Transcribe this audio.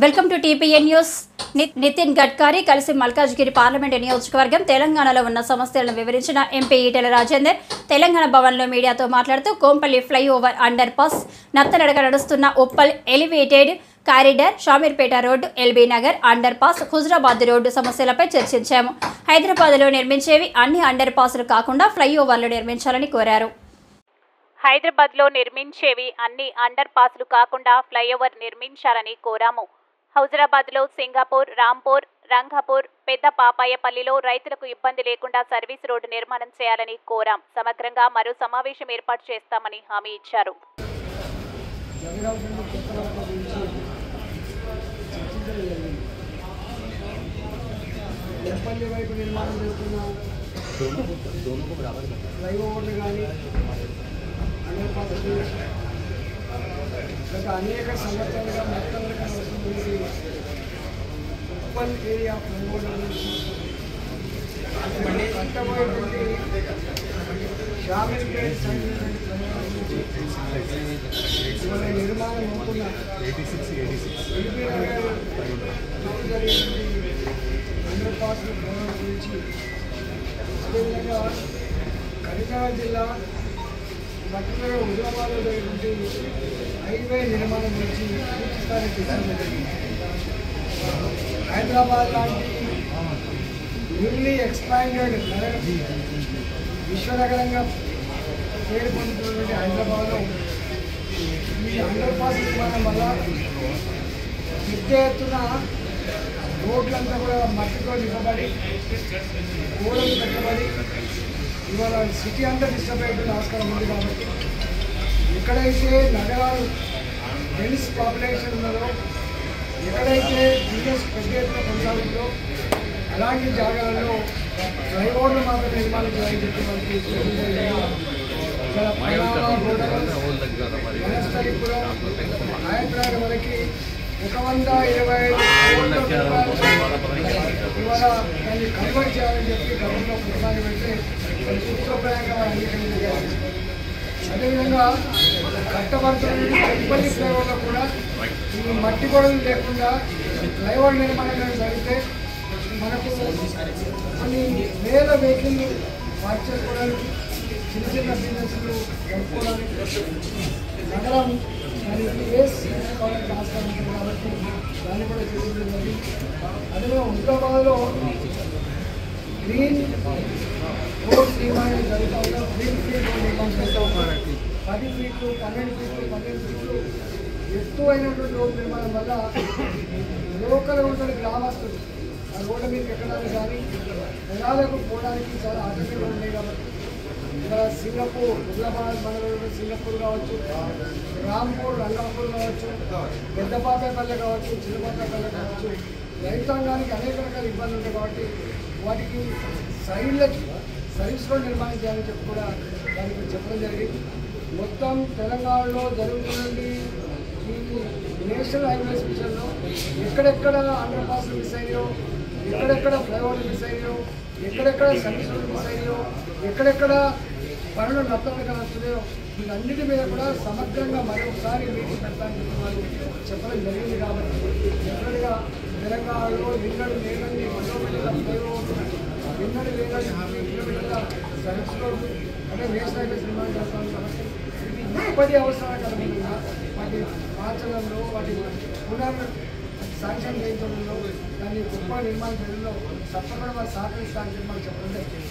Welcome to TPN news. Nitin Gadkari కలిసి Malkajgiri parliament నియోజకవర్గం తెలంగాణలో ఉన్న సమస్యలను వివరించిన ఎంపీ ఈటెల రాజేందర్ తెలంగాణ భవన్లో మీడియాతో మాట్లాడుతూ కోంపల్లి ఫ్లైఓవర్ అండర్ పాస్, నత్తనడక నడుస్తున్న Uppal elevated corridor, Shamirpet road, LB Nagar under pass, Huzurabad road సమస్యలపై చర్చించాము. హైదరాబాద్లో నిర్మించేవి అన్ని అండర్ పాస్లు కాకుండా ఫ్లైఓవర్లు నిర్మించాలని కోరారు. హైదరాబాద్లో నిర్మించేవి అన్ని అండర్ పాస్లు కాకుండా ఫ్లైఓవర్ నిర్మించాలని కోరాము. హుజరాబాద్లో సింగపూర్, రాంపూర్, రంగపూర్, పెద్ద పాపాయపల్లిలో రైతులకు ఇబ్బంది లేకుండా సర్వీస్ రోడ్డు నిర్మాణం చేయాలని కోరాం. సమగ్రంగా మరో సమావేశం ఏర్పాటు చేస్తామని హామీ ఇచ్చారు. గత అనేక సంవత్సరాలుగా మొత్తంగా వస్తుంది. ఉప్పల్ ఏరియా కట్టబోయేటువంటి షామీర్పేట్ సైడ్ ఇవాళ నిర్మాణం అవుతున్న ఎల్బీ నగర్ అండర్ పాస్ గురించి అదేవిధంగా కరీంనగర్ జిల్లా పర్టికులర్గా హుజరాబాద్లో జరిగినటువంటి హైవే నిర్మాణం గురించి పూర్తిస్థాయి చర్చలు జరిగింది. హైదరాబాద్ లాంటి న్యూలీ ఎక్స్పాండెడ్ నగరం, విశ్వనగరంగా పేరు పొందుతున్నటువంటి హైదరాబాద్లో ఈ అండర్ పాస్ నిర్మాణం వల్ల పెద్ద ఎత్తున రోడ్లంతా కూడా మట్టితో నింపబడి, గోడలు పెట్టబడి ఇవాళ సిటీ అంతా డిస్టర్బ్ అయిపోయిన ఆస్కారం ఉంది. కాబట్టి ఎక్కడైతే నగరాలు డెన్స్ పాపులేషన్ ఉన్నదో, ఎక్కడైతే బిజినెస్ పెద్ద ఎత్తున కొనసాగుతుందో అలాంటి జాగాలలో ఫ్లైఓవర్లు మాత్రం నిర్మాణం చేయాలని చెప్పి మనకి వనస్థలిపురం, హైదరాబాద్ వరకు 125 ఇవాళ దాన్ని కన్వర్ట్ చేయాలని చెప్పి గవర్నమెంట్లో ప్రతిపాదన పెడితే సూత్రప్రాయంగా అంగీకరించారు. అదేవిధంగా కట్టబడుతున్న కొప్పల్లి ఫ్లైఓవర్లో కూడా ఈ మట్టి గొడవలు లేకుండా ఫ్లైఓవర్ నిర్మాణం జరిగితే మనకు కొన్ని వేల వెహికల్ పార్క్ చేసుకోవడానికి, చిన్న చిన్న బిజినెస్లు జరుపుకోవడానికి, నగరం దానికి కావాలని ఆస్కారం ఉంటుంది. కాబట్టి దాన్ని కూడా చేసింది. అదేవిధంగా హుజరాబాద్లో గ్రీన్ రోడ్ నిర్మాణం జరుగుతూ ఉంటాం. గ్రీన్ ఫీల్డ్ రోడ్ నిర్మాణం చేస్తూ ఉంటారు. 10 ఫీట్లు, 12 ఫీట్లు, 15 ఫీట్లు ఎత్తు అయినటువంటి రోడ్డు నిర్మాణం వల్ల లోకల్ ఉన్నటువంటి గ్రామస్తులు ఆ రోడ్ల మీద ఎక్కడానికి కానీ పొలాలకు పోవడానికి చాలా ఆటంకంగా ఉన్నాయి. కాబట్టి ఇక్కడ సింగపూర్, హుజరాబాద్ మండలంలో సింగపూర్ కావచ్చు, రాంపూర్, రంగాపూర్ కావచ్చు, పెద్దపాపేపల్లె కావచ్చు, చిన్నపాపేపల్లె కావచ్చు, రైతాంగానికి అనేక రకాల ఇబ్బందులు ఉంటాయి. కాబట్టి వాటికి సైడ్లకి సర్వీస్ రోడ్ నిర్మాణం చేయాలని చెప్పి కూడా దానికి చెప్పడం జరిగింది. మొత్తం తెలంగాణలో జరుగుతున్నది ఈ నేషనల్ హైవేస్ విషయంలో ఎక్కడెక్కడ అండర్ పాస్లు మిస్ అయ్యాయో, ఎక్కడెక్కడ ఫ్లైఓవర్లు మిస్ అయ్యాయో, ఎక్కడెక్కడ సర్వీస్ రోడ్లు మిస్ అయ్యాయో, ఎక్కడెక్కడ పనులు నత్తనడక వస్తున్నాయో వీటన్నిటి మీద కూడా సమగ్రంగా మరొకసారి మీటింగ్ పెట్టడానికి వాళ్ళు చెప్పడం జరిగింది. కాబట్టి డెఫినెట్గా తెలంగాణలో నిన్నడు లేదని కిలోమీటర్ల ఫ్లైఓవర్, నిన్నడు లేదని కిలోమీటర్ల సర్వీస్ రోడ్డు అంటే నేషనల్ హైవేస్ నిర్మాణం చేస్తాను. కాబట్టి ఇప్పటి అవసరానికి అనుగుణంగా వాటి మార్చడంలో, వాటి పునర్ శాంక్షన్ చేయించడంలో, దాన్ని గొప్ప నిర్మాణం చేయడంలో తప్పకుండా వాళ్ళు సహకరిస్తారని చెప్పి మనం చెప్పడం జరిగింది.